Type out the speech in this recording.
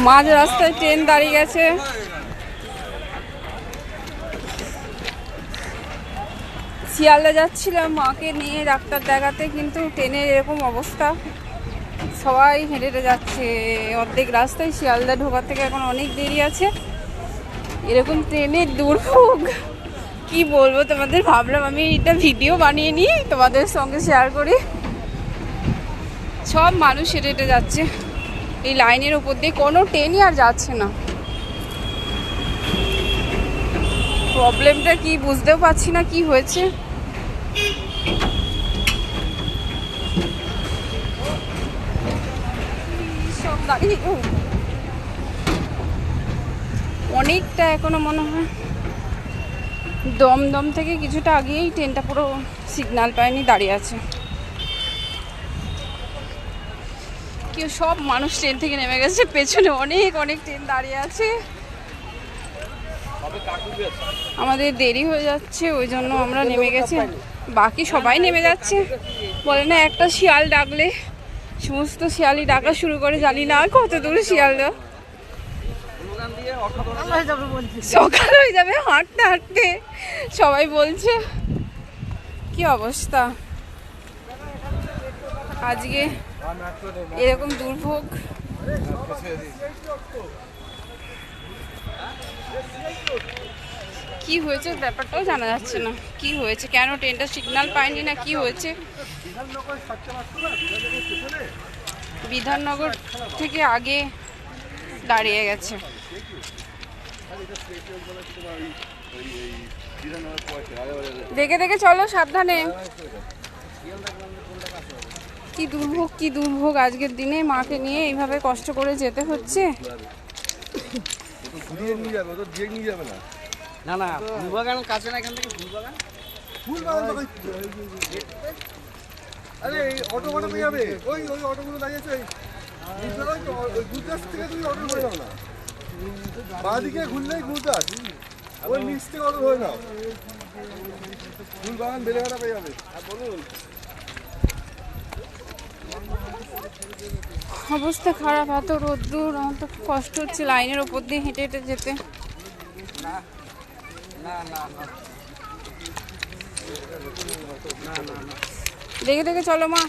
মাঝ রাস্তায় ট্রেন দাঁড়িয়ে গেছে। শিয়ালদা যাচ্ছিলাম মাকে নিয়ে ডাক্তার দেখাতে, কিন্তু ট্রেনের এরকম অবস্থা, সবাই হেঁটে হেঁটে যাচ্ছে অর্ধেক রাস্তায়। শিয়ালদা ঢোকার থেকে এখন অনেক দেরি আছে। এরকম ট্রেনের দুর্ভোগ কি বলবো তোমাদের, ভাবলাম আমি এটা ভিডিও বানিয়ে নিই তোমাদের সঙ্গে শেয়ার করি। সব মানুষ হেঁটে হেঁটে যাচ্ছে এই লাইনের উপর দিয়ে, কোনো ট্রেনই আর যাচ্ছে না। প্রবলেমটা কি বুঝতেও পারছি না কি হয়েছে। সব দাঁড়িয়ে অনেকটা এখনো মনে হয় দমদম থেকে কিছুটা আগেই ট্রেনটা পুরো সিগন্যাল পায়নি, দাঁড়িয়ে আছে। কেউ সব মানুষ ট্রেন থেকে নেমে গেছে, পেছনে অনেক অনেক ট্রেন দাঁড়িয়ে আছে। আমাদের দেরি হয়ে যাচ্ছে, ওই জন্য আমরা নেমে গেছি। বাকি সবাই নেমে যাচ্ছে। বলে না একটা শিয়াল ডাকলে সমস্ত শিয়ালই ডাকা শুরু করে। জানি না কত দূর শিয়ালদা, সকাল হয়ে যাবে হাঁটতে হাঁটতে সবাই বলছে। কি অবস্থা আজকে, এরকম দুর্ভোগ। কি হয়েছে ব্যাপারটাও জানা যাচ্ছে না, কি হয়েছে, কেন ট্রেনটা সিগন্যাল পায়নি না কি হয়েছে। বিধাননগর থেকে আগে দাঁড়িয়ে গেছে। দেখে দেখে চলো, সাবধানে। কি দুর্ভোগ, কি দুর্ভোগ আজকের দিনে মাকে নিয়ে এইভাবে কষ্ট করে যেতে হচ্ছে। না না, ফুলবাগান কাছে না এখান থেকে। ফুলবাগান আরে অটো ভাড়া পেয়ে যাবে। ওই ওই অটোগুলো দাঁড়িয়েছে ওই গুজরাট থেকে, তুমি অটো ধরে নাও না, বাঁ দিকে ঘুরলেই গুজরাট, ওই নিচ থেকে অটো ধরে নাও। ফুলবাগান বেলেঘাটা পেয়ে যাবে। আর বলুন, অবস্থা খারাপ, এত রোদ্দুর, আমার তো কষ্ট হচ্ছে লাইনের ওপর দিয়ে হেঁটে হেঁটে যেতে। দেখে দেখে চলো মা।